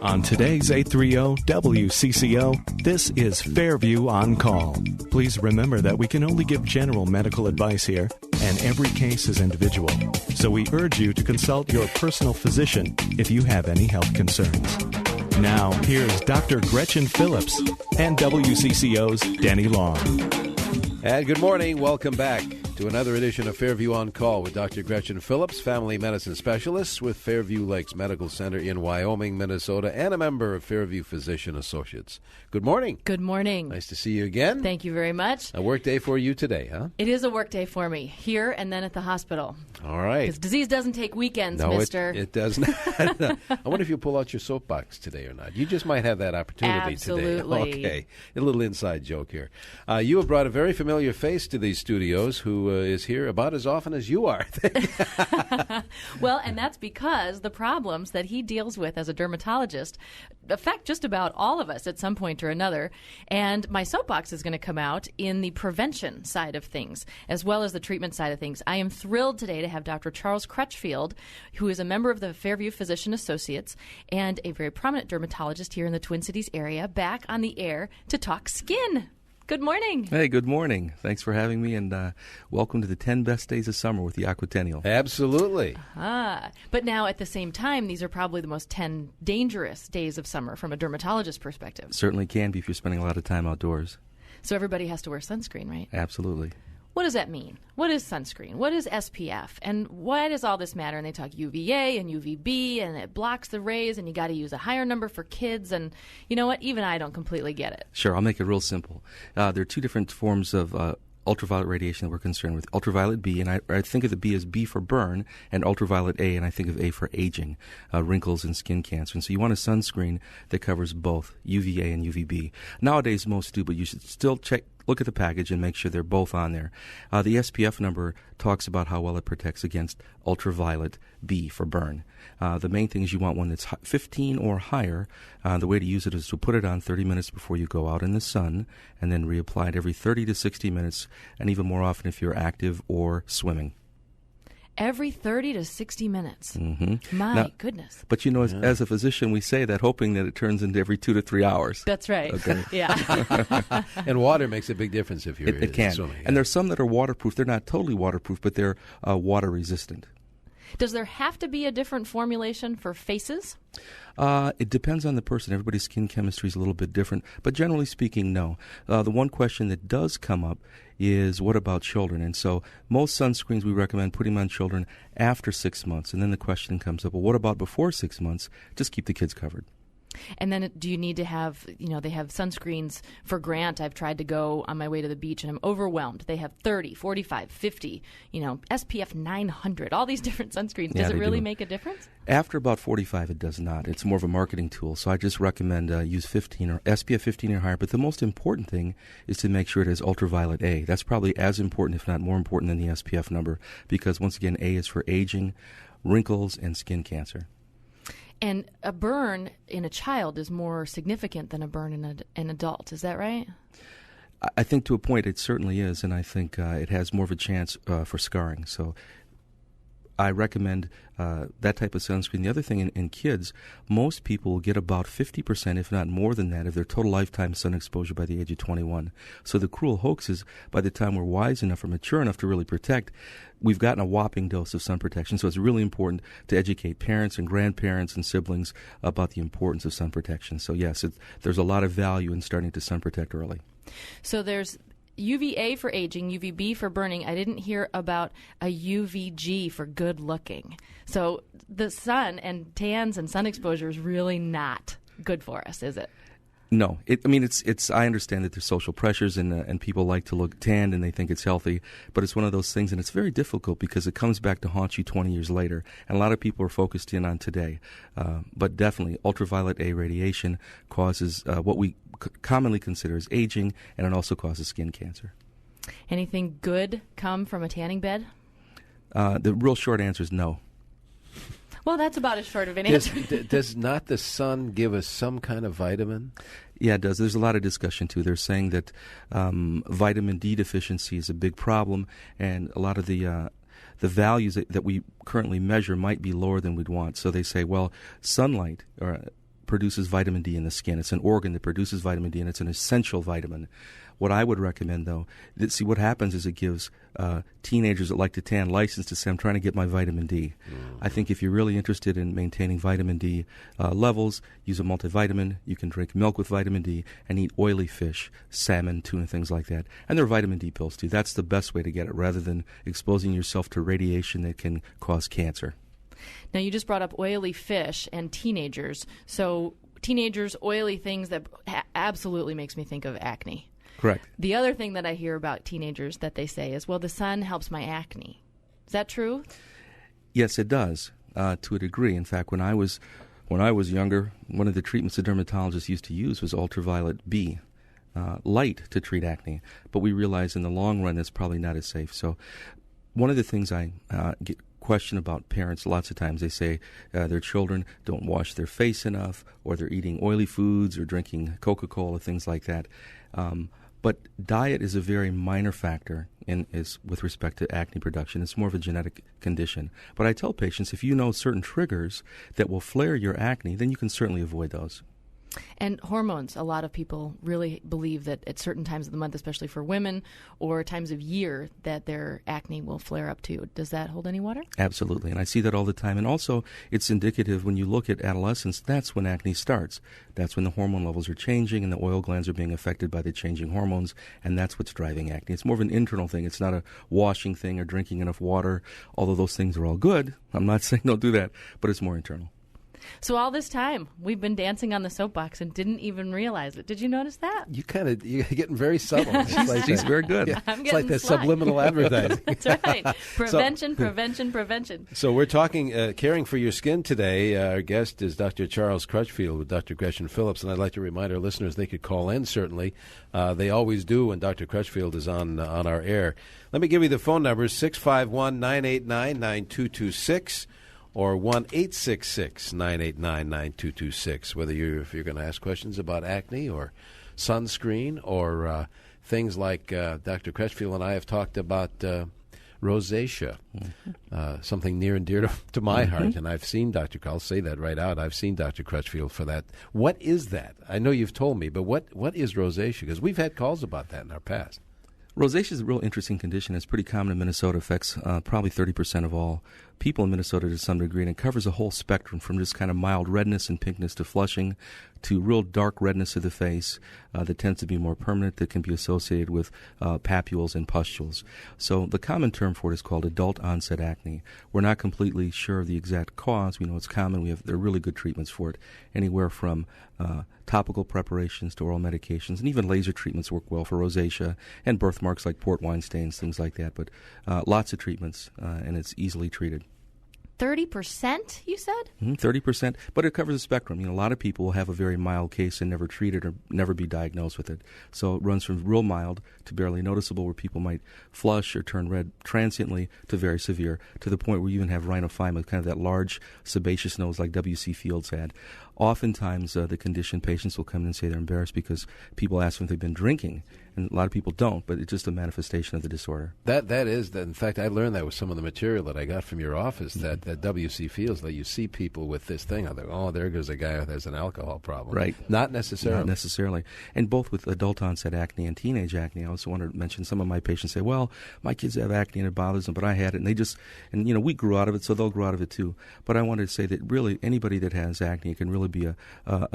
On today's 830 WCCO, this is Fairview On Call. Please remember that we can only give general medical advice here, and every case is individual. So we urge you to consult your personal physician if you have any health concerns. Now, here's Dr. Gretchen Phillips and WCCO's Denny Long. And good morning. Welcome back to another edition of Fairview On Call with Dr. Gretchen Phillips, family medicine specialist with Fairview Lakes Medical Center in Wyoming, Minnesota, and a member of Fairview Physician Associates. Good morning. Good morning. Nice to see you again. Thank you very much. A work day for you today, huh? It is a work day for me, here and then at the hospital. All right. Because disease doesn't take weekends, no, mister. it doesn't. I wonder if you'll pull out your soapbox today or not. You just might have that opportunity Absolutely. today. Okay. A little inside joke here. You have brought a very familiar face to these studios who is here about as often as you are. Well, and that's because the problems that he deals with as a dermatologist affect just about all of us at some point or another. And my soapbox is going to come out in the prevention side of things, as well as the treatment side of things. I am thrilled today to have Dr. Charles Crutchfield, who is a member of the Fairview Physician Associates and a very prominent dermatologist here in the Twin Cities area, back on the air to talk skin. Good morning. Hey, good morning. Thanks for having me, and welcome to the 10 best days of summer with the Aquatennial. Absolutely. But now, at the same time, these are probably the most 10 dangerous days of summer from a dermatologist perspective. Certainly can be if you're spending a lot of time outdoors. So everybody has to wear sunscreen, right? Absolutely. What does that mean? What is sunscreen? What is SPF? And why does all this matter? And they talk UVA and UVB, and it blocks the rays, and you got to use a higher number for kids. And you know what? Even I don't completely get it. Sure, I'll make it real simple. There are two different forms of ultraviolet radiation that we're concerned with. Ultraviolet B, and I think of the B as B for burn, and ultraviolet A, and I think of A for aging, wrinkles and skin cancer. And so you want a sunscreen that covers both UVA and UVB. Nowadays, most do, but you should still look at the package and make sure they're both on there. The SPF number talks about how well it protects against ultraviolet B for burn. The main thing is you want one that's 15 or higher. The way to use it is to put it on 30 minutes before you go out in the sun, and then reapply it every 30 to 60 minutes, and even more often if you're active or swimming. Every 30 to 60 minutes. Mm-hmm. My goodness. But you know, as a physician, we say that hoping that it turns into every 2 to 3 hours. That's right. Okay. Yeah. And water makes a big difference if you're It can. swimming. And there's some that are waterproof. They're not totally waterproof, but they're water resistant. Does there have to be a different formulation for faces? It depends on the person. Everybody's skin chemistry is a little bit different. But generally speaking, no. The one question that does come up is, what about children? And so most sunscreens we recommend putting on children after 6 months. And then the question comes up, well, what about before 6 months? Just keep the kids covered. And then do you need to have, they have sunscreens for Grant. I've tried to go on my way to the beach, and I'm overwhelmed. They have 30, 45, 50, SPF 900, all these different sunscreens. Does it really make a difference? After about 45, it does not. It's more of a marketing tool. So I just recommend use 15 or SPF 15 or higher. But the most important thing is to make sure it has ultraviolet A. That's probably as important, if not more important, than the SPF number, because once again, A is for aging, wrinkles, and skin cancer. And a burn in a child is more significant than a burn in an adult. Is that right? I think to a point it certainly is, and I think it has more of a chance for scarring. So I recommend that type of sunscreen. The other thing, in kids, most people will get about 50%, if not more than that, of their total lifetime sun exposure by the age of 21. So the cruel hoax is, by the time we're wise enough or mature enough to really protect, we've gotten a whopping dose of sun protection. So it's really important to educate parents and grandparents and siblings about the importance of sun protection. So yes, there's a lot of value in starting to sun protect early. So there's UVA for aging, UVB for burning. I didn't hear about a UVG for good looking. So the sun and tans and sun exposure is really not good for us, is it? No, it's. I understand that there's social pressures and people like to look tanned and they think it's healthy, but it's one of those things, and it's very difficult because it comes back to haunt you 20 years later, and a lot of people are focused in on today. But definitely, ultraviolet A radiation causes what we commonly consider as aging, and it also causes skin cancer. Anything good come from a tanning bed? The real short answer is no. Well, that's about as short of an answer. Does not the sun give us some kind of vitamin? Yeah, it does. There's a lot of discussion, too. They're saying that vitamin D deficiency is a big problem, and a lot of the values that we currently measure might be lower than we'd want. So they say, well, sunlight produces vitamin D in the skin. It's an organ that produces vitamin D, and it's an essential vitamin. What I would recommend, though, see what happens is it gives teenagers that like to tan license to say, I'm trying to get my vitamin D. I think if you're really interested in maintaining vitamin D levels, use a multivitamin. You can drink milk with vitamin D and eat oily fish, salmon, tuna, things like that. And there are vitamin D pills, too. That's the best way to get it, rather than exposing yourself to radiation that can cause cancer. Now, you just brought up oily fish and teenagers. So teenagers, oily things, that absolutely makes me think of acne. Correct. The other thing that I hear about teenagers that they say is, well, the sun helps my acne. Is that true? Yes, it does, to a degree. In fact, when I was younger, one of the treatments the dermatologists used to use was ultraviolet B, light, to treat acne. But we realized in the long run it's probably not as safe. So one of the things I get questioned about parents, lots of times they say their children don't wash their face enough, or they're eating oily foods or drinking Coca-Cola, things like that. But diet is a very minor factor with respect to acne production. It's more of a genetic condition. But I tell patients, if you know certain triggers that will flare your acne, then you can certainly avoid those. And hormones, a lot of people really believe that at certain times of the month, especially for women, or times of year, that their acne will flare up too. Does that hold any water? Absolutely, and I see that all the time. And also, it's indicative when you look at adolescence, that's when acne starts. That's when the hormone levels are changing and the oil glands are being affected by the changing hormones, and that's what's driving acne. It's more of an internal thing. It's not a washing thing or drinking enough water, although those things are all good. I'm not saying don't do that, but it's more internal. So all this time, we've been dancing on the soapbox and didn't even realize it. Did you notice that? You're getting very subtle. She's very good. Yeah, I'm it's like that sly. subliminal advertising. That's right. Prevention. So we're talking caring for your skin today. Our guest is Dr. Charles Crutchfield with Dr. Gretchen Phillips, and I'd like to remind our listeners they could call in, certainly. They always do when Dr. Crutchfield is on our air. Let me give you the phone numbers, 651-989-9226. or 1-866-989-9226, if you're going to ask questions about acne or sunscreen or things like Dr. Crutchfield and I have talked about rosacea, something near and dear to my heart. And I've seen I'll say that right out, I've seen Dr. Crutchfield for that. What is that? I know you've told me, but what is rosacea? Because we've had calls about that in our past. Rosacea is a real interesting condition. It's pretty common in Minnesota. It affects probably 30% of all people in Minnesota to some degree, and it covers a whole spectrum from just kind of mild redness and pinkness to flushing to real dark redness of the face that tends to be more permanent, that can be associated with papules and pustules. So the common term for it is called adult onset acne. We're not completely sure of the exact cause. We know it's common. There are really good treatments for it, anywhere from topical preparations to oral medications, and even laser treatments work well for rosacea and birthmarks like port wine stains, things like that. But lots of treatments, and it's easily treated. 30%, you said? 30%, but it covers a spectrum. A lot of people will have a very mild case and never treat it or never be diagnosed with it. So it runs from real mild to barely noticeable, where people might flush or turn red transiently, to very severe, to the point where you even have rhinophyma, kind of that large sebaceous nose like W.C. Fields had. Oftentimes, the condition patients will come in and say they're embarrassed because people ask them if they've been drinking, and a lot of people don't, but it's just a manifestation of the disorder. That is, in fact, I learned that with some of the material that I got from your office, that W.C. Fields, that you see people with this thing, I think, oh, there goes a guy that has an alcohol problem. Right. Not necessarily. Not necessarily. And both with adult onset acne and teenage acne, I also want to mention some of my patients say, well, my kids have acne and it bothers them, but I had it, and we grew out of it, so they'll grow out of it too. But I wanted to say that really anybody that has acne can really be a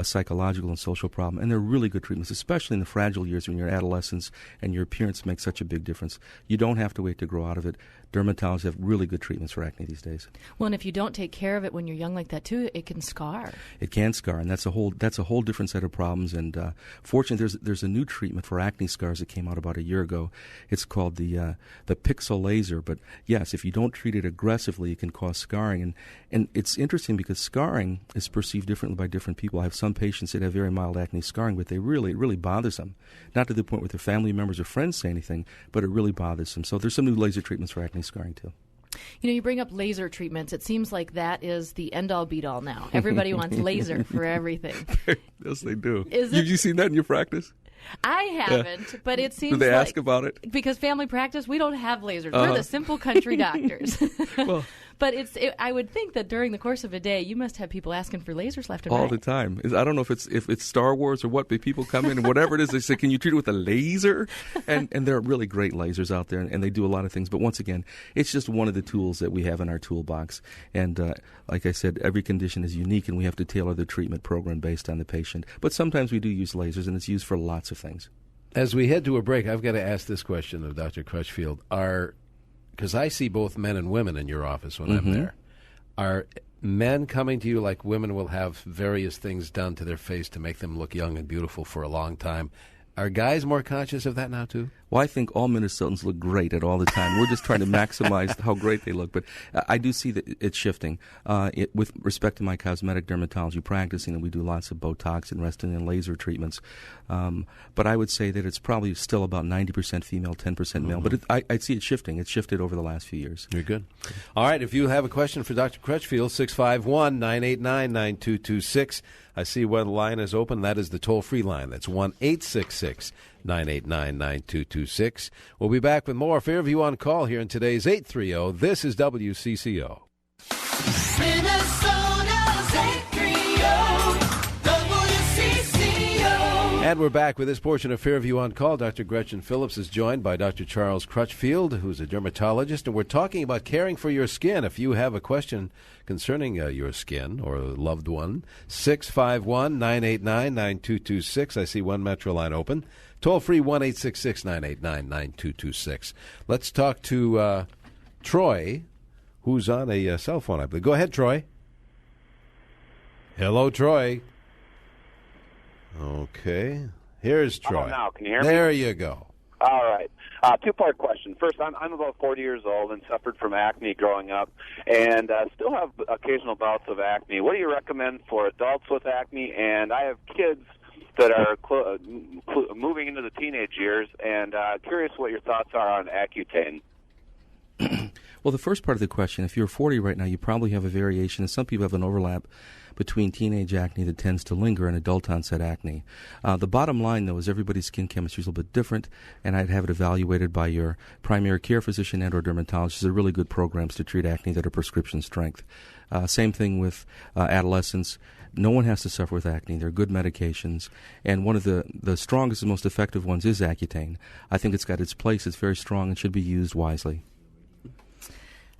psychological and social problem, and there are really good treatments, especially in the fragile years when you're adolescents and your appearance makes such a big difference. You don't have to wait to grow out of it. Dermatologists have really good treatments for acne these days. Well, and if you don't take care of it when you're young like that too, it can scar. It can scar, and that's a whole different set of problems. And fortunately, there's a new treatment for acne scars that came out about a year ago. It's called the pixel laser. But yes, if you don't treat it aggressively, it can cause scarring. And it's interesting because scarring is perceived differently by different people. I have some patients that have very mild acne scarring, but it really bothers them. Not to the point where their family members or friends say anything, but it really bothers them. So there's some new laser treatments for acne scarring too. You bring up laser treatments. It seems like that is the end-all, be-all now. Everybody wants laser for everything. Yes, they do. Have you seen that in your practice? I haven't, but it seems Do they ask about it? Because family practice, we don't have lasers. We're the simple country doctors. Well, But I would think that during the course of a day, you must have people asking for lasers left and right. All the time. I don't know if it's Star Wars or what, but people come in and whatever it is, they say, "Can you treat it with a laser?" And there are really great lasers out there, and they do a lot of things. But once again, it's just one of the tools that we have in our toolbox. And like I said, every condition is unique, and we have to tailor the treatment program based on the patient. But sometimes we do use lasers, and it's used for lots of things. As we head to a break, I've got to ask this question of Dr. Crutchfield. Because I see both men and women in your office when I'm there. Are men coming to you like women will have various things done to their face to make them look young and beautiful for a long time? Are guys more conscious of that now, too? Well, I think all Minnesotans look great at all the time. We're just trying to maximize how great they look. But I do see that it's shifting. With respect to my cosmetic dermatology practicing, and we do lots of Botox and Reston and laser treatments. But I would say that it's probably still about 90% female, 10% male. But I see it shifting. It's shifted over the last few years. You're good. All right, if you have a question for Dr. Crutchfield, 651-989-9226. I see one line is open. That is the toll-free line. That's 1-866-989-9226. We'll be back with more Fairview on Call here in today's 830. This is WCCO. Minnesota's 830 WCCO. And we're back with this portion of Fairview on Call. Dr. Gretchen Phillips is joined by Dr. Charles Crutchfield, who's a dermatologist, and we're talking about caring for your skin. If you have a question concerning your skin or a loved one, 651-989-9226. I see one Metro line open. Toll-free 1-866-989-9226. Let's talk to Troy, who's on a cell phone, I believe. Go ahead, Troy. Hello, Troy. Okay. Here's Troy. Now, can you hear me? There you go. All right. Two-part question. First, I'm about 40 years old and suffered from acne growing up and still have occasional bouts of acne. What do you recommend for adults with acne? And I have kids that are moving into the teenage years, and curious what your thoughts are on Accutane. Well, the first part of the question, if you're 40 right now, you probably have a variation, and some people have an overlap between teenage acne that tends to linger and adult-onset acne. The bottom line, though, is everybody's skin chemistry is a little bit different, and I'd have it evaluated by your primary care physician and or dermatologist. There are really good programs to treat acne that are prescription strength. Same thing with adolescents. No one has to suffer with acne. There are good medications, and one of the strongest and most effective ones is Accutane. I think it's got its place. It's very strong and should be used wisely.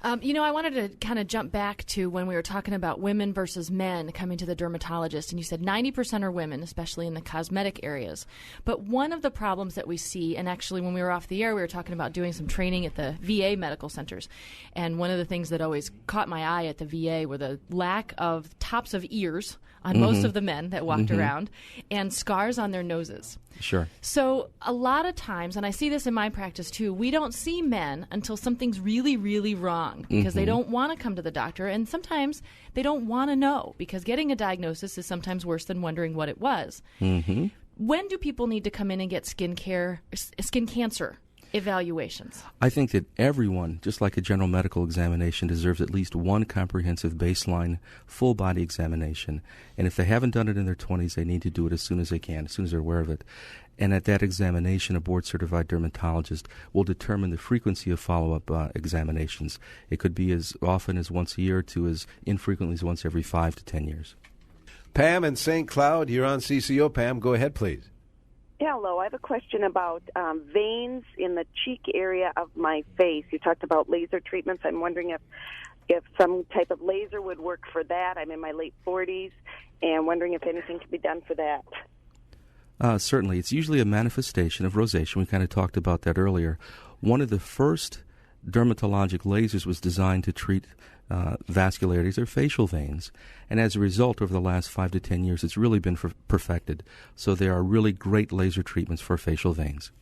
I wanted to kind of jump back to when we were talking about women versus men coming to the dermatologist, and you said 90% are women, especially in the cosmetic areas. But one of the problems that we see, and actually when we were off the air, we were talking about doing some training at the VA medical centers, and one of the things that always caught my eye at the VA were the lack of tops of ears on most of the men that walked around, and scars on their noses. Sure. So a lot of times, and I see this in my practice too, we don't see men until something's really, really wrong because they don't want to come to the doctor, and sometimes they don't want to know because getting a diagnosis is sometimes worse than wondering what it was. When do people need to come in and get skin cancer evaluations? I think that everyone, just like a general medical examination, deserves at least one comprehensive baseline full-body examination. And if they haven't done it in their 20s, they need to do it as soon as they can, as soon as they're aware of it. And at that examination, a board-certified dermatologist will determine the frequency of follow-up examinations. It could be as often as once a year to as infrequently as once every 5 to 10 years. Pam in St. Cloud, you're on CCO. Pam, go ahead, please. Hello, I have a question about veins in the cheek area of my face. You talked about laser treatments. I'm wondering if some type of laser would work for that. I'm in my late 40s and wondering if anything can be done for that. Certainly. It's usually a manifestation of rosacea. We kind of talked about that earlier. One of the first dermatologic lasers was designed to treat vascularities or facial veins. And as a result, over the last 5 to 10 years, it's really been perfected. So there are really great laser treatments for facial veins.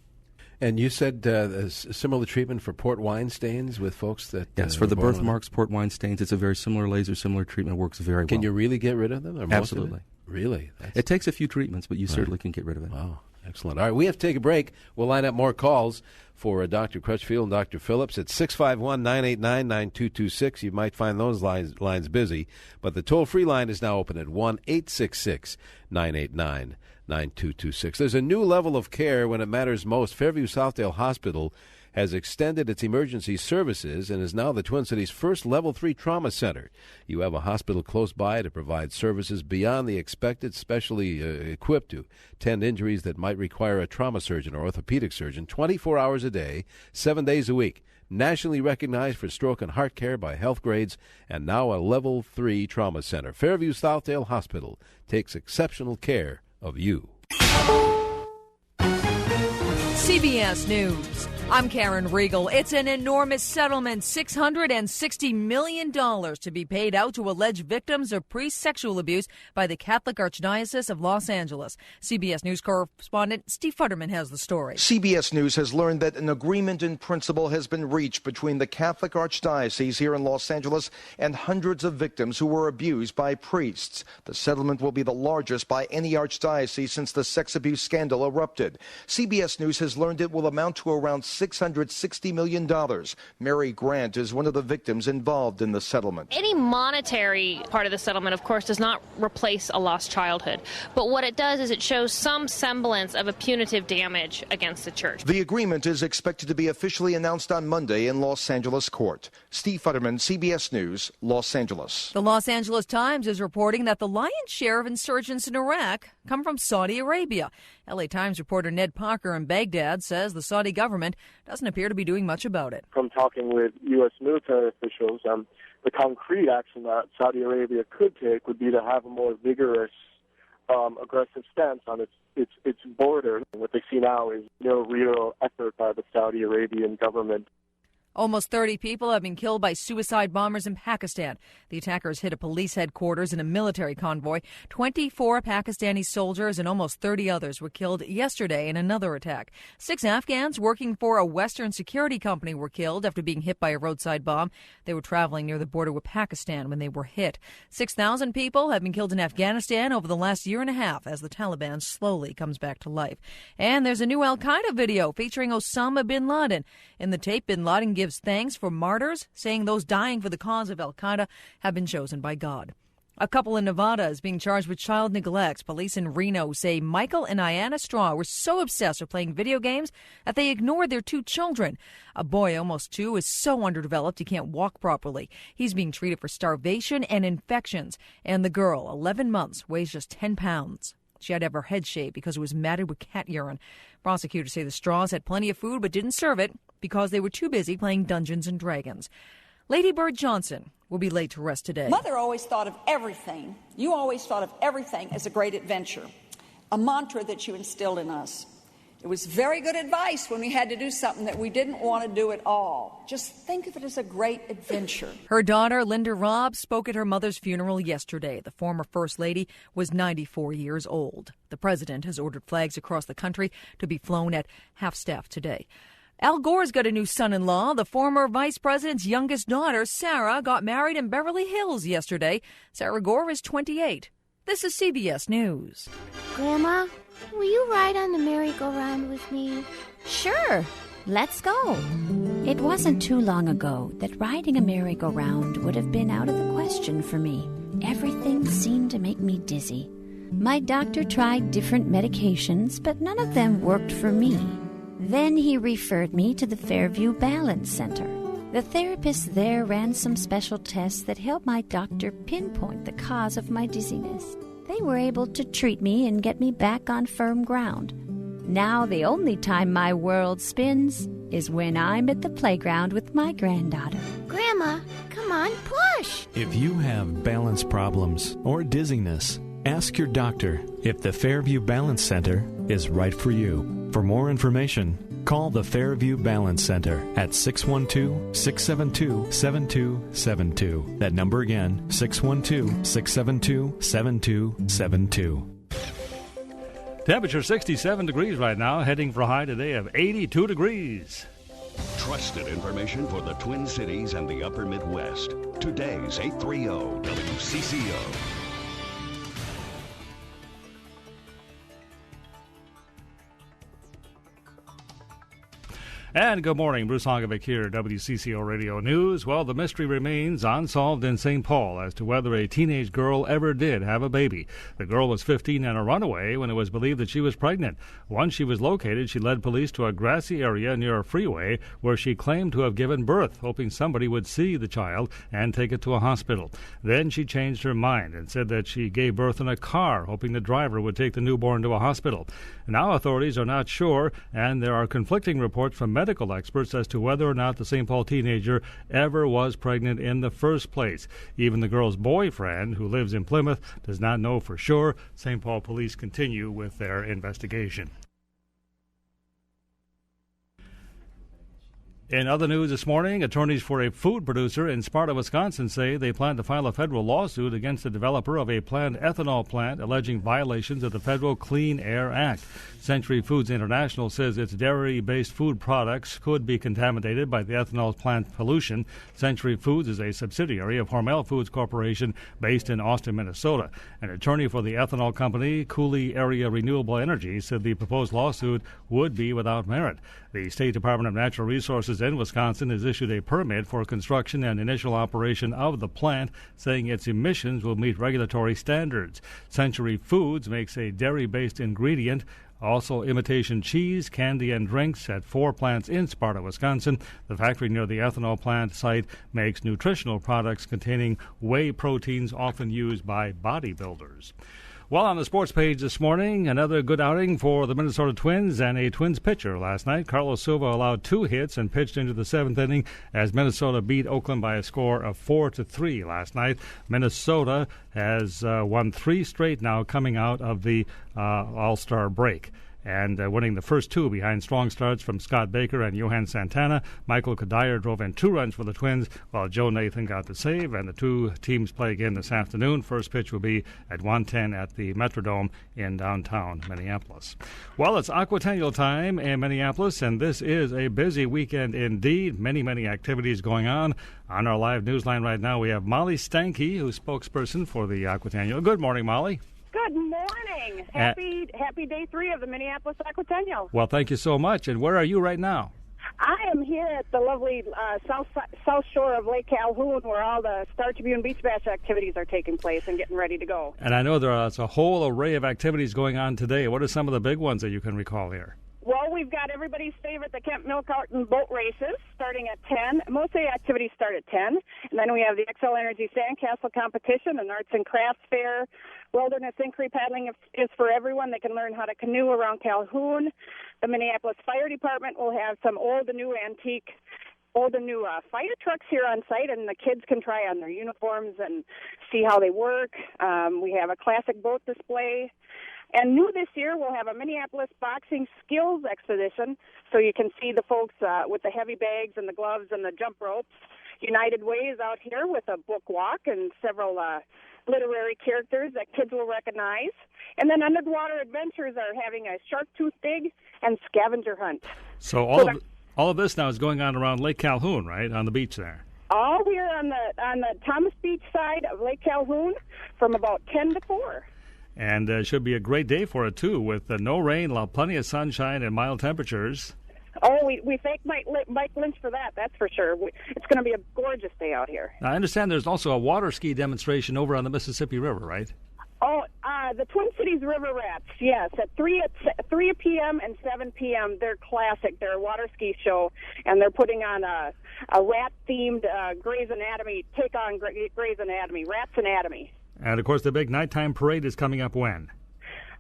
And you said a similar treatment for port wine stains with folks that... Yes, for the birthmarks, port wine stains, it's a very similar laser, similar treatment, works very well. Can you really get rid of them? Or most Absolutely. Of it? Really? It takes a few treatments, but you certainly can get rid of it. Wow, excellent. All right, we have to take a break. We'll line up more calls for Dr. Crutchfield and Dr. Phillips at 651-989-9226. You might find those lines busy, but the toll-free line is now open at 1-866-989-9226. There's a new level of care when it matters most. Fairview Southdale Hospital has extended its emergency services and is now the Twin Cities' first Level 3 trauma center. You have a hospital close by to provide services beyond the expected, specially equipped to tend injuries that might require a trauma surgeon or orthopedic surgeon 24 hours a day, 7 days a week. Nationally recognized for stroke and heart care by Health Grades, and now a Level 3 trauma center. Fairview Southdale Hospital takes exceptional care of you. CBS News. I'm Karen Riegel. It's an enormous settlement, $660 million to be paid out to alleged victims of priest sexual abuse by the Catholic Archdiocese of Los Angeles. CBS News correspondent Steve Futterman has the story. CBS News has learned that an agreement in principle has been reached between the Catholic Archdiocese here in Los Angeles and hundreds of victims who were abused by priests. The settlement will be the largest by any archdiocese since the sex abuse scandal erupted. CBS News has learned it will amount to around $660 million. Mary Grant is one of the victims involved in the settlement. Any monetary part of the settlement, of course, does not replace a lost childhood. But what it does is it shows some semblance of a punitive damage against the church. The agreement is expected to be officially announced on Monday in Los Angeles court. Steve Futterman, CBS News, Los Angeles. The Los Angeles Times is reporting that the lion's share of insurgents in Iraq come from Saudi Arabia. LA Times reporter Ned Parker in Baghdad says the Saudi government doesn't appear to be doing much about it. From talking with U.S. military officials, the concrete action that Saudi Arabia could take would be to have a more vigorous, aggressive stance on its border. What they see now is no real effort by the Saudi Arabian government. Almost 30 people have been killed by suicide bombers in Pakistan. The attackers hit a police headquarters and a military convoy. 24 Pakistani soldiers and almost 30 others were killed yesterday in another attack. 6 Afghans working for a Western security company were killed after being hit by a roadside bomb. They were traveling near the border with Pakistan when they were hit. 6,000 people have been killed in Afghanistan over the last year and a half as the Taliban slowly comes back to life. And there's a new Al-Qaeda video featuring Osama bin Laden. In the tape, bin Laden gives thanks for martyrs, saying those dying for the cause of Al-Qaeda have been chosen by God. A couple in Nevada is being charged with child neglect. Police in Reno say Michael and Ayanna Straw were so obsessed with playing video games that they ignored their 2 children. A boy, almost 2, is so underdeveloped he can't walk properly. He's being treated for starvation and infections. And the girl, 11 months, weighs just 10 pounds. She had to have her head shaved because it was matted with cat urine. Prosecutors say the Straws had plenty of food but didn't serve it because they were too busy playing Dungeons and Dragons. Lady Bird Johnson will be laid to rest today. Mother always thought of everything. You always thought of everything as a great adventure, a mantra that you instilled in us. It was very good advice when we had to do something that we didn't want to do at all. Just think of it as a great adventure. Her daughter, Linda Robb, spoke at her mother's funeral yesterday. The former First Lady was 94 years old. The president has ordered flags across the country to be flown at half-staff today. Al Gore's got a new son-in-law. The former vice president's youngest daughter, Sarah, got married in Beverly Hills yesterday. Sarah Gore is 28. This is CBS News. Grandma, will you ride on the merry-go-round with me? Sure. Let's go. It wasn't too long ago that riding a merry-go-round would have been out of the question for me. Everything seemed to make me dizzy. My doctor tried different medications, but none of them worked for me. Then he referred me to the Fairview Balance Center. The therapist there ran some special tests that helped my doctor pinpoint the cause of my dizziness. They were able to treat me and get me back on firm ground. Now the only time my world spins is when I'm at the playground with my granddaughter. Grandma, come on, push! If you have balance problems or dizziness, ask your doctor if the Fairview Balance Center is right for you. For more information, call the Fairview Balance Center at 612-672-7272. That number again, 612-672-7272. Temperature 67 degrees right now, heading for a high today of 82 degrees. Trusted information for the Twin Cities and the Upper Midwest. Today's 830 WCCO. And good morning, Bruce Hongovic here, WCCO Radio News. Well, the mystery remains unsolved in St. Paul as to whether a teenage girl ever did have a baby. The girl was 15 and a runaway when it was believed that she was pregnant. Once she was located, she led police to a grassy area near a freeway where she claimed to have given birth, hoping somebody would see the child and take it to a hospital. Then she changed her mind and said that she gave birth in a car, hoping the driver would take the newborn to a hospital. Now authorities are not sure, and there are conflicting reports from medical experts as to whether or not the St. Paul teenager ever was pregnant in the first place. Even the girl's boyfriend, who lives in Plymouth, does not know for sure. St. Paul police continue with their investigation. In other news this morning, attorneys for a food producer in Sparta, Wisconsin say they plan to file a federal lawsuit against the developer of a planned ethanol plant alleging violations of the Federal Clean Air Act. Century Foods International says its dairy-based food products could be contaminated by the ethanol plant pollution. Century Foods is a subsidiary of Hormel Foods Corporation based in Austin, Minnesota. An attorney for the ethanol company, Cooley Area Renewable Energy, said the proposed lawsuit would be without merit. The State Department of Natural Resources in Wisconsin has issued a permit for construction and initial operation of the plant, saying its emissions will meet regulatory standards. Century Foods makes a dairy-based ingredient, also imitation cheese, candy, and drinks at 4 plants in Sparta, Wisconsin. The factory near the ethanol plant site makes nutritional products containing whey proteins often used by bodybuilders. Well, on the sports page this morning, another good outing for the Minnesota Twins and a Twins pitcher last night. Carlos Silva allowed 2 hits and pitched into the 7th inning as Minnesota beat Oakland by a score of 4-3 last night. Minnesota has won 3 straight now coming out of the All-Star break, and winning the first 2 behind strong starts from Scott Baker and Johan Santana. Michael Kadire drove in 2 runs for the Twins, while Joe Nathan got the save, and the 2 teams play again this afternoon. First pitch will be at 1:10 at the Metrodome in downtown Minneapolis. Well, it's Aquatennial time in Minneapolis, and this is a busy weekend indeed. Many, many activities going on. On our live newsline right now, we have Molly Stanke, who's spokesperson for the Aquatennial. Good morning, Molly. Good morning. Happy day 3 of the Minneapolis Aquatennial. Well, thank you so much. And where are you right now? I am here at the lovely south shore of Lake Calhoun, where all the Star Tribune Beach Bash activities are taking place and getting ready to go. And I know there's a whole array of activities going on today. What are some of the big ones that you can recall here? Well, we've got everybody's favorite, the Kemp Milk Carton boat races, starting at 10. Most of the activities start at 10. And then we have the XL Energy Sandcastle competition, an arts and crafts fair. Wilderness inquiry paddling is for everyone. They can learn how to canoe around Calhoun. The Minneapolis Fire Department will have some old and new fire trucks here on site, and the kids can try on their uniforms and see how they work. We have a classic boat display. And new this year, we'll have a Minneapolis boxing skills exhibition, so you can see the folks with the heavy bags and the gloves and the jump ropes. United Way is out here with a book walk and several literary characters that kids will recognize. And then Underwater Adventures are having a shark tooth dig and scavenger hunt. So all of this now is going on around Lake Calhoun, right, on the beach there? All here on the Thomas Beach side of Lake Calhoun from about 10 to 4. And it should be a great day for it, too, with no rain, plenty of sunshine, and mild temperatures. Oh, we thank Mike Lynch for that, that's for sure. It's going to be a gorgeous day out here. Now, I understand there's also a water ski demonstration over on the Mississippi River, right? Oh, the Twin Cities River Rats, yes, at 3 p.m. and 7 p.m. They're classic. They're a water ski show, and they're putting on a rat-themed Grey's Anatomy, take on Grey's Anatomy, Rat's Anatomy. And, of course, the big nighttime parade is coming up when?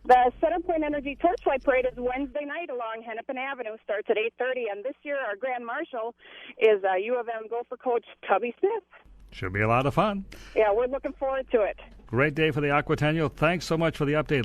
The Centerpoint Energy Torchlight Parade is Wednesday night along Hennepin Avenue, starts at 8:30, and this year our Grand Marshal is U of M Gopher coach Tubby Smith. Should be a lot of fun. Yeah, we're looking forward to it. Great day for the Aquatennial. Thanks so much for the update,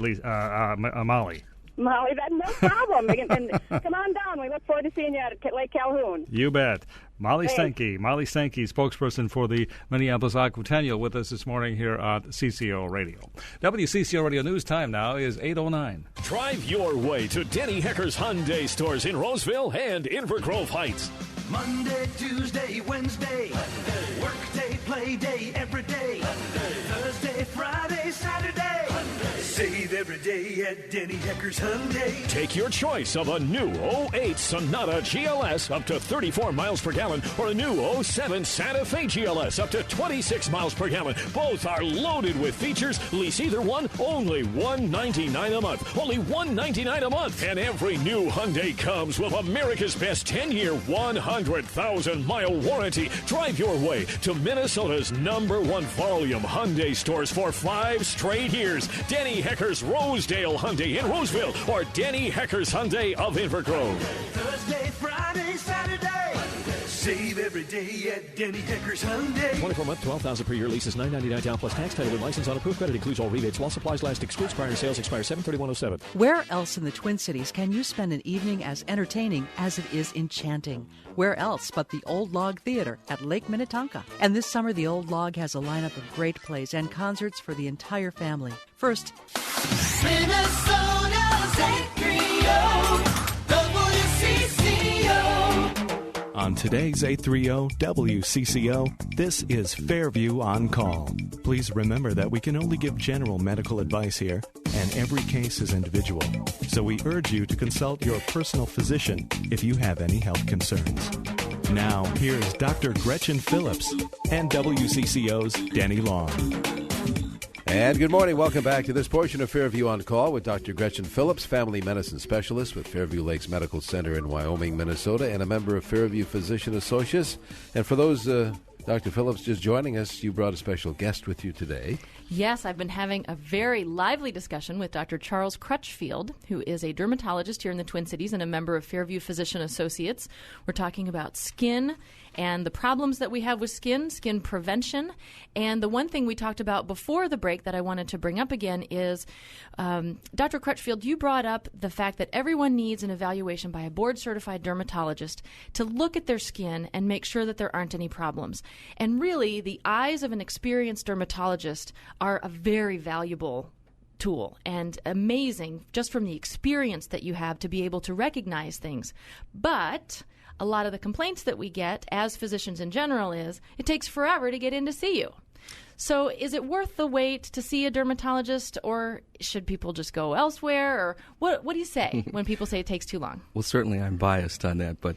Molly. Molly, that's no problem. And come on down. We look forward to seeing you at Lake Calhoun. You bet. Molly Stanke, spokesperson for the Minneapolis Aquatennial, with us this morning here on CCO Radio. WCCO Radio News time now is 8:09. Drive your way to Denny Hecker's Hyundai stores in Roseville and Inver Grove Heights. Monday, Tuesday, Wednesday, Hyundai. Work day, play day, every day. Hyundai. Thursday, Friday, Saturday. Hyundai. Save every day at Denny Hecker's Hyundai. Take your choice of a new 08 Sonata GLS up to 34 miles per gallon or a new 07 Santa Fe GLS up to 26 miles per gallon. Both are loaded with features. Lease either one, only $199 a month. Only $199 a month. And every new Hyundai comes with America's best 10-year, 100,000-mile warranty. Drive your way to Minnesota's #1 volume Hyundai stores for 5 straight years. Denny Hecker's Rosedale Hyundai in Roseville or Denny Hecker's Hyundai of Inver Grove. Thursday, Friday, Saturday. Save every day at Denny Hecker's Hyundai. 24-month, $12,000 per year lease is $999 down plus tax, title, and license on approved credit. Includes all rebates. While supplies last, excludes prior sales. Expire 7/31/07. Where else in the Twin Cities can you spend an evening as entertaining as it is enchanting? Where else but the Old Log Theater at Lake Minnetonka? And this summer, the Old Log has a lineup of great plays and concerts for the entire family. First, Minnesota's 830 WCCO. On today's 830 WCCO, this is Fairview on Call. Please remember that we can only give general medical advice here, and every case is individual. So we urge you to consult your personal physician if you have any health concerns. Now, here's Dr. Gretchen Phillips and WCCO's Denny Long. And good morning. Welcome back to this portion of Fairview on Call with Dr. Gretchen Phillips, family medicine specialist with Fairview Lakes Medical Center in Wyoming, Minnesota, and a member of Fairview Physician Associates. And for those, Dr. Phillips, just joining us, you brought a special guest with you today. Yes, I've been having a very lively discussion with Dr. Charles Crutchfield, who is a dermatologist here in the Twin Cities and a member of Fairview Physician Associates. We're talking about skin and the problems that we have with skin prevention. And the one thing we talked about before the break that I wanted to bring up again is, Dr. Crutchfield, you brought up the fact that everyone needs an evaluation by a board-certified dermatologist to look at their skin and make sure that there aren't any problems. And really, the eyes of an experienced dermatologist are a very valuable tool and amazing just from the experience that you have to be able to recognize things. But a lot of the complaints that we get as physicians in general is it takes forever to get in to see you. So is it worth the wait to see a dermatologist, or should people just go elsewhere? Or what do you say when people say it takes too long? Well, certainly I'm biased on that, but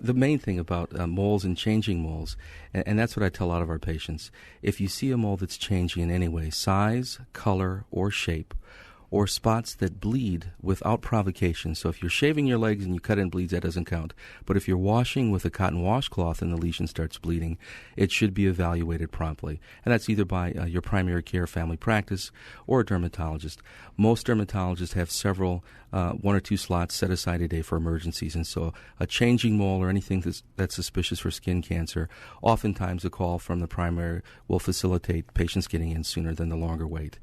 the main thing about moles and changing moles, and that's what I tell a lot of our patients, if you see a mole that's changing in any way, size, color, or shape, or spots that bleed without provocation. So if you're shaving your legs and you cut and bleeds, that doesn't count. But if you're washing with a cotton washcloth and the lesion starts bleeding, it should be evaluated promptly. And that's either by your primary care family practice or a dermatologist. Most dermatologists have several, 1 or 2 slots set aside a day for emergencies. And so a changing mole or anything that's suspicious for skin cancer, oftentimes a call from the primary will facilitate patients getting in sooner than the longer wait.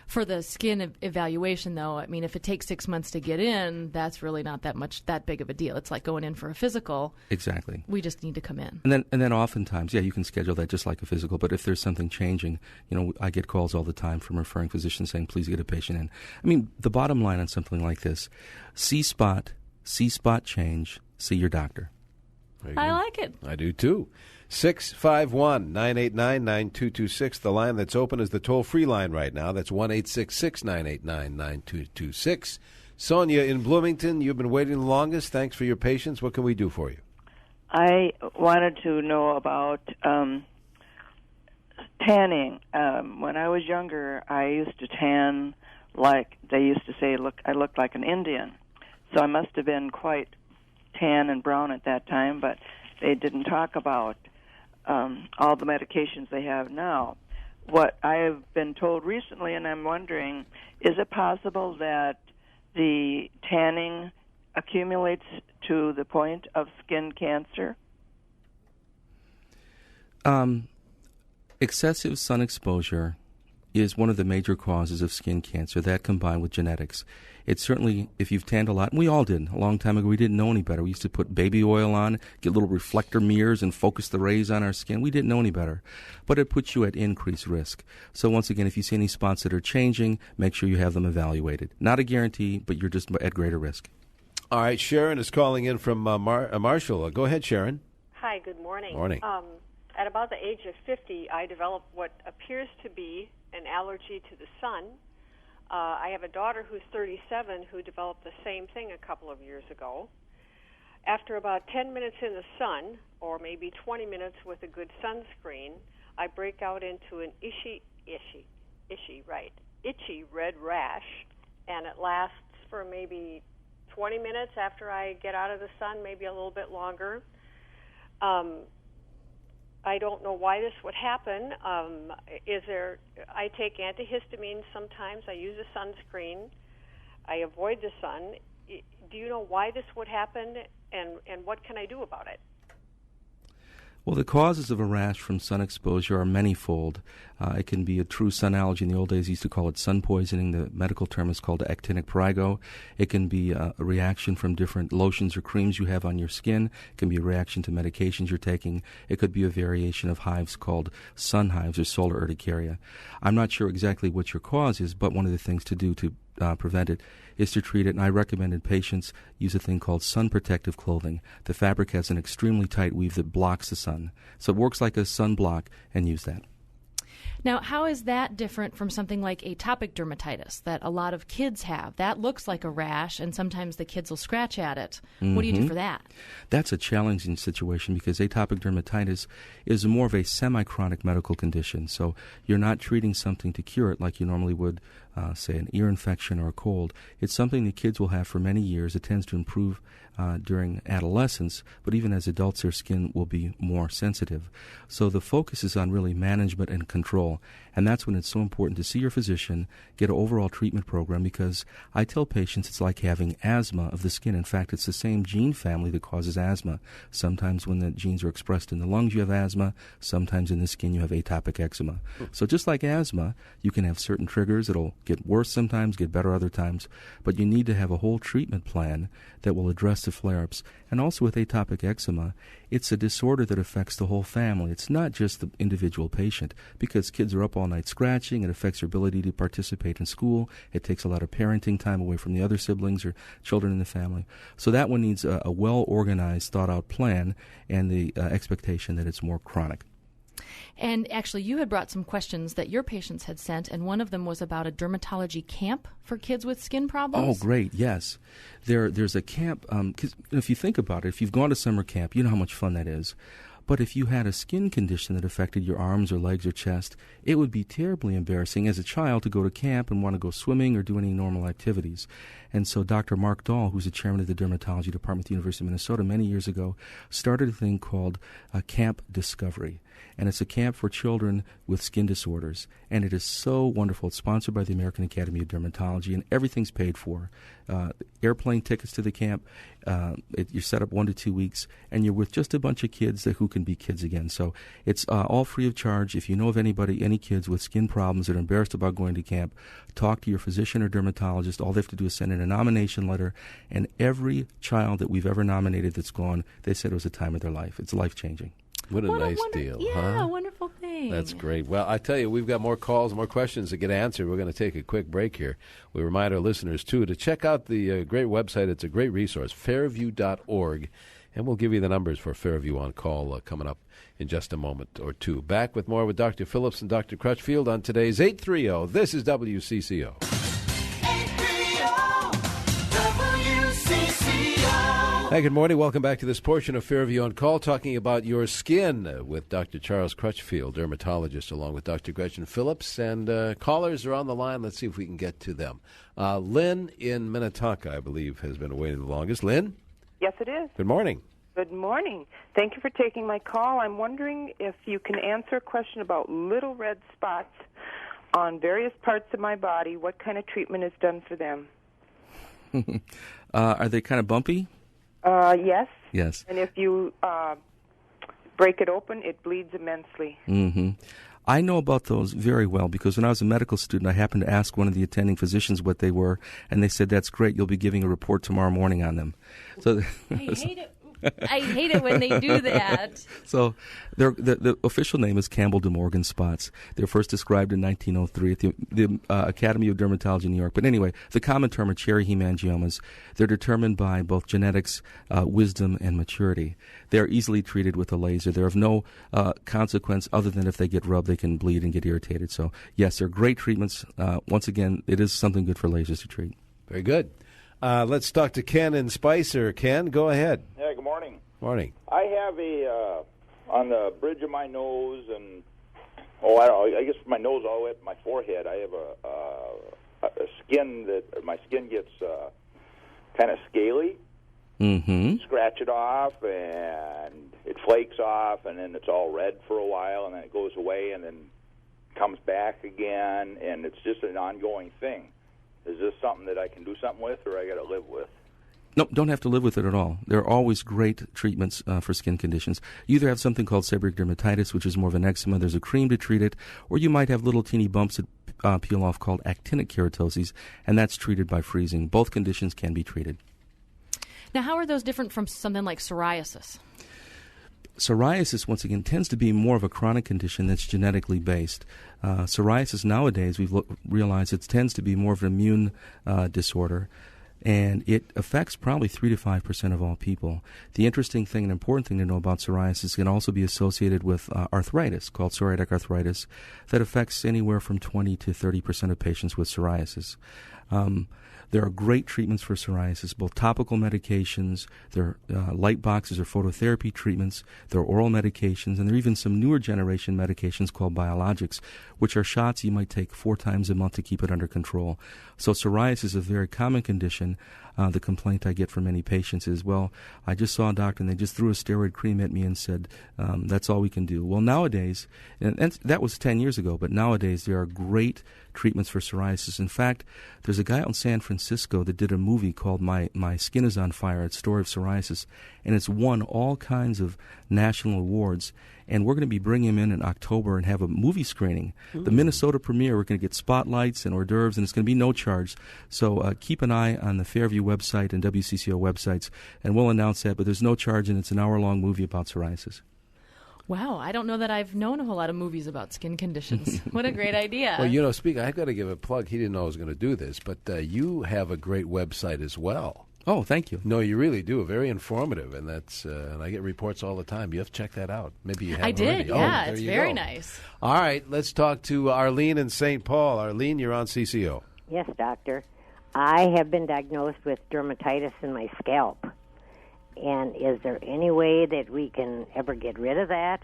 For the skin evaluation, though, I mean, if it takes 6 months to get in, that's really not that big of a deal. It's like going in for a physical. Exactly. We just need to come in. And then oftentimes, yeah, you can schedule that just like a physical. But if there's something changing, I get calls all the time from referring physicians saying, please get a patient in. I mean, the bottom line on something like this, C-spot change, see your doctor. I like it. I do too. 651-989-9226. The line that's open is the toll-free line right now. That's 1-866-989-9226. Sonia in Bloomington, you've been waiting the longest. Thanks for your patience. What can we do for you? I wanted to know about tanning. When I was younger, I used to tan like they used to say, I looked like an Indian. So I must have been quite tan and brown at that time, but they didn't talk about all the medications they have now. What I have been told recently, and I'm wondering, is it possible that the tanning accumulates to the point of skin cancer? Excessive sun exposure is one of the major causes of skin cancer, that combined with genetics. It's certainly, if you've tanned a lot, and we all did a long time ago, we didn't know any better. We used to put baby oil on, get little reflector mirrors and focus the rays on our skin. We didn't know any better. But it puts you at increased risk. So once again, if you see any spots that are changing, make sure you have them evaluated. Not a guarantee, but you're just at greater risk. All right, Sharon is calling in from Marshall. Go ahead, Sharon. Hi, good morning. Morning. At about the age of 50, I developed what appears to be an allergy to the sun. I have a daughter who's 37 who developed the same thing a couple of years ago. After about 10 minutes in the sun, or maybe 20 minutes with a good sunscreen, I break out into an itchy red rash, and it lasts for maybe 20 minutes after I get out of the sun, maybe a little bit longer. I don't know why this would happen. I take antihistamines sometimes. I use a sunscreen. I avoid the sun. Do you know why this would happen, and what can I do about it? Well, the causes of a rash from sun exposure are manyfold. It can be a true sun allergy. In the old days, they used to call it sun poisoning. The medical term is called actinic prurigo. It can be a reaction from different lotions or creams you have on your skin. It can be a reaction to medications you're taking. It could be a variation of hives called sun hives or solar urticaria. I'm not sure exactly what your cause is, but one of the things to do to prevent it is to treat it, and I recommended patients use a thing called sun protective clothing. The fabric has an extremely tight weave that blocks the sun, so it works like a sunblock, and use that. Now, how is that different from something like atopic dermatitis that a lot of kids have? That looks like a rash, and sometimes the kids will scratch at it. Mm-hmm. What do you do for that? That's a challenging situation because atopic dermatitis is more of a semi-chronic medical condition. So you're not treating something to cure it like you normally would, say, an ear infection or a cold. It's something that kids will have for many years. It tends to improve during adolescence, but even as adults, their skin will be more sensitive. So the focus is on really management and control, and that's when it's so important to see your physician, get an overall treatment program, because I tell patients it's like having asthma of the skin. In fact, it's the same gene family that causes asthma. Sometimes when the genes are expressed in the lungs, you have asthma. Sometimes in the skin, you have atopic eczema. So just like asthma, you can have certain triggers. It'll get worse sometimes, get better other times, but you need to have a whole treatment plan that will address the flare-ups. And also with atopic eczema, it's a disorder that affects the whole family. It's not just the individual patient, because kids are up all night scratching. It affects their ability to participate in school. It takes a lot of parenting time away from the other siblings or children in the family. So that one needs a well-organized, thought-out plan and the expectation that it's more chronic. And actually, you had brought some questions that your patients had sent, and one of them was about a dermatology camp for kids with skin problems. Oh, great, yes. There's a camp, 'cause if you think about it, if you've gone to summer camp, you know how much fun that is. But if you had a skin condition that affected your arms or legs or chest, it would be terribly embarrassing as a child to go to camp and want to go swimming or do any normal activities. And so Dr. Mark Dahl, who's the chairman of the dermatology department at the University of Minnesota many years ago, started a thing called Camp Discovery. And it's a camp for children with skin disorders. And it is so wonderful. It's sponsored by the American Academy of Dermatology, and everything's paid for. Airplane tickets to the camp. You're set up 1 to 2 weeks, and you're with just a bunch of kids who can be kids again. So it's all free of charge. If you know of anybody, any kids with skin problems that are embarrassed about going to camp, talk to your physician or dermatologist. All they have to do is send in a nomination letter, and every child that we've ever nominated that's gone, they said it was a time of their life. It's life-changing. What a nice deal, huh? Yeah, wonderful thing. That's great. Well, I tell you, we've got more calls, more questions to get answered. We're going to take a quick break here. We remind our listeners, too, to check out the great website. It's a great resource, fairview.org, and we'll give you the numbers for Fairview on Call coming up in just a moment or two. Back with more with Dr. Phillips and Dr. Crutchfield on today's 830. This is WCCO. 830 WCCO. Hi, good morning. Welcome back to this portion of Fairview on Call, talking about your skin with Dr. Charles Crutchfield, dermatologist, along with Dr. Gretchen Phillips. And callers are on the line. Let's see if we can get to them. Lynn in Minnetonka, I believe, has been waiting the longest. Lynn? Yes, it is. Good morning. Good morning. Thank you for taking my call. I'm wondering if you can answer a question about little red spots on various parts of my body. What kind of treatment is done for them? Are they kind of bumpy? Yes. Yes. And if you break it open, it bleeds immensely. Mm-hmm. I know about those very well because when I was a medical student, I happened to ask one of the attending physicians what they were, and they said, "That's great. You'll be giving a report tomorrow morning on them." So, Hey, I hate it when they do that. So the official name is Campbell de Morgan spots. They were first described in 1903 at the Academy of Dermatology in New York. But anyway, the common term are cherry hemangiomas. They're determined by both genetics, wisdom, and maturity. They're easily treated with a laser. They're of no consequence other than if they get rubbed, they can bleed and get irritated. So, yes, they're great treatments. Once again, it is something good for lasers to treat. Very good. Let's talk to Ken and Spicer. Ken, go ahead. Yeah, good morning. Morning. I have on the bridge of my nose and, I don't know, I guess from my nose all the way up to my forehead, I have a skin my skin gets kind of scaly. Mm-hmm. Scratch it off, and it flakes off, and then it's all red for a while, and then it goes away, and then comes back again, and it's just an ongoing thing. Is this something that I can do something with, or I got to live with? No, don't have to live with it at all. There are always great treatments for skin conditions. You either have something called seborrheic dermatitis, which is more of an eczema. There's a cream to treat it, or you might have little teeny bumps that peel off called actinic keratoses, and that's treated by freezing. Both conditions can be treated. Now, how are those different from something like psoriasis? Psoriasis, once again, tends to be more of a chronic condition that's genetically based. Psoriasis nowadays, we've realized it tends to be more of an immune disorder, and it affects probably 3 to 5% of all people. The interesting thing and important thing to know about psoriasis can also be associated with arthritis, called psoriatic arthritis, that affects anywhere from 20 to 30% of patients with psoriasis. There are great treatments for psoriasis, both topical medications, there are light boxes or phototherapy treatments, there are oral medications, and there are even some newer generation medications called biologics, which are shots you might take 4 times a month to keep it under control. So psoriasis is a very common condition. The complaint I get from many patients is, well, I just saw a doctor and they just threw a steroid cream at me and said, that's all we can do. Well, nowadays, and that was 10 years ago, but nowadays there are great treatments for psoriasis. In fact, there's a guy out in San Francisco that did a movie called My Skin is on Fire, It's Story of Psoriasis, and it's won all kinds of national awards. And we're going to be bringing him in October and have a movie screening. Ooh. The Minnesota premiere, we're going to get spotlights and hors d'oeuvres, and it's going to be no charge. So keep an eye on the Fairview website and WCCO websites, and we'll announce that. But there's no charge, and it's an hour-long movie about psoriasis. Wow, I don't know that I've known a whole lot of movies about skin conditions. What a great idea. Well, speaking, I've got to give a plug. He didn't know I was going to do this, but you have a great website as well. Oh, thank you. No, you really do. Very informative, and that's and I get reports all the time. You have to check that out. Maybe you have. I did. Already. Yeah, oh, it's very nice. All right, let's talk to Arlene in St. Paul. Arlene, you're on CCO. Yes, doctor. I have been diagnosed with dermatitis in my scalp, and is there any way that we can ever get rid of that?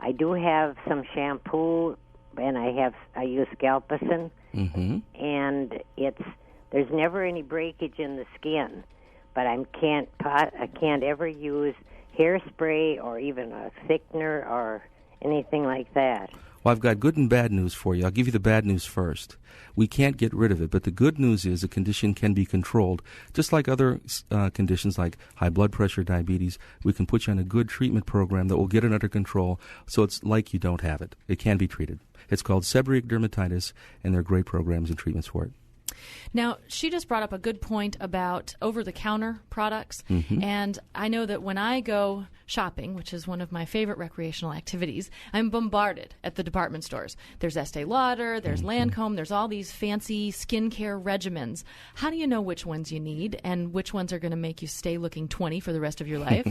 I do have some shampoo, and I use Scalpicin, and there's never any breakage in the skin. But I can't ever use hairspray or even a thickener or anything like that. Well, I've got good and bad news for you. I'll give you the bad news first. We can't get rid of it, but the good news is the condition can be controlled. Just like other conditions like high blood pressure, diabetes, we can put you on a good treatment program that will get it under control, so it's like you don't have it. It can be treated. It's called seborrheic dermatitis, and there are great programs and treatments for it. Now, she just brought up a good point about over-the-counter products, and I know that when I go shopping, which is one of my favorite recreational activities, I'm bombarded at the department stores. There's Estee Lauder, there's Lancome, there's all these fancy skincare regimens. How do you know which ones you need and which ones are going to make you stay looking 20 for the rest of your life?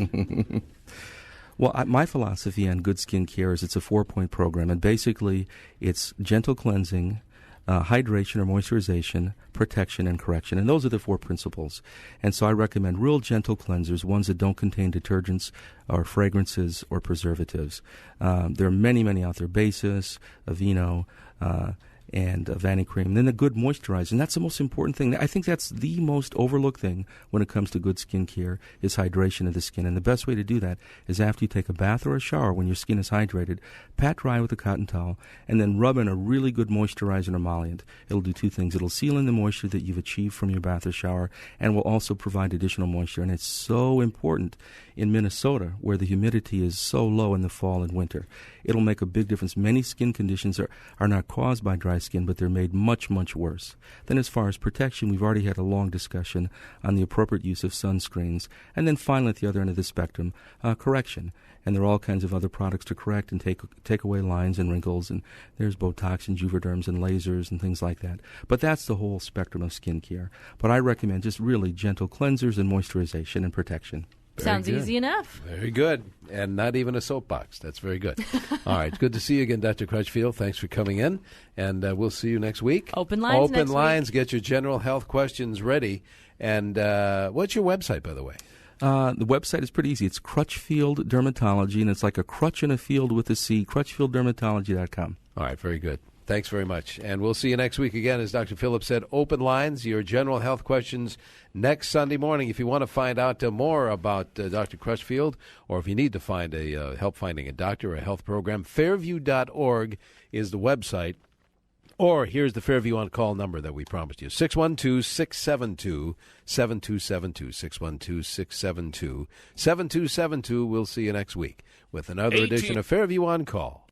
Well, my philosophy on good skin care is it's a 4-point program, and basically it's gentle cleansing, hydration or moisturization, protection, and correction. And those are the 4 principles. And so I recommend real gentle cleansers, ones that don't contain detergents or fragrances or preservatives. There are many, many out there, Basis, Aveeno, and Vanicream. Then a good moisturizer, and that's the most important thing. I think that's the most overlooked thing when it comes to good skin care is hydration of the skin. And the best way to do that is after you take a bath or a shower, when your skin is hydrated, pat dry with a cotton towel, and then rub in a really good moisturizer and emollient. It'll do 2 things. It'll seal in the moisture that you've achieved from your bath or shower, and will also provide additional moisture. And it's so important in Minnesota, where the humidity is so low in the fall and winter. It'll make a big difference. Many skin conditions are not caused by dry skin, but they're made much, much worse. Then as far as protection, we've already had a long discussion on the appropriate use of sunscreens. And then finally, at the other end of the spectrum, correction. And there are all kinds of other products to correct and take away lines and wrinkles, and there's Botox and Juvederms and lasers and things like that. But that's the whole spectrum of skincare. But I recommend just really gentle cleansers and moisturization and protection. Sounds easy enough. Very good. And not even a soapbox. That's very good. All right. Good to see you again, Dr. Crutchfield. Thanks for coming in. And we'll see you next week. Open lines next week. Get your general health questions ready. And what's your website, by the way? The website is pretty easy. It's Crutchfield Dermatology, and it's like a crutch in a field with a C, crutchfielddermatology.com. All right. Very good. Thanks very much. And we'll see you next week again. As Dr. Phillips said, open lines, your general health questions next Sunday morning. If you want to find out more about Dr. Crutchfield, or if you need to find help finding a doctor or a health program, fairview.org is the website. Or here's the Fairview On Call number that we promised you, 612-672-7272, 612-672-7272. We'll see you next week with another edition of Fairview On Call.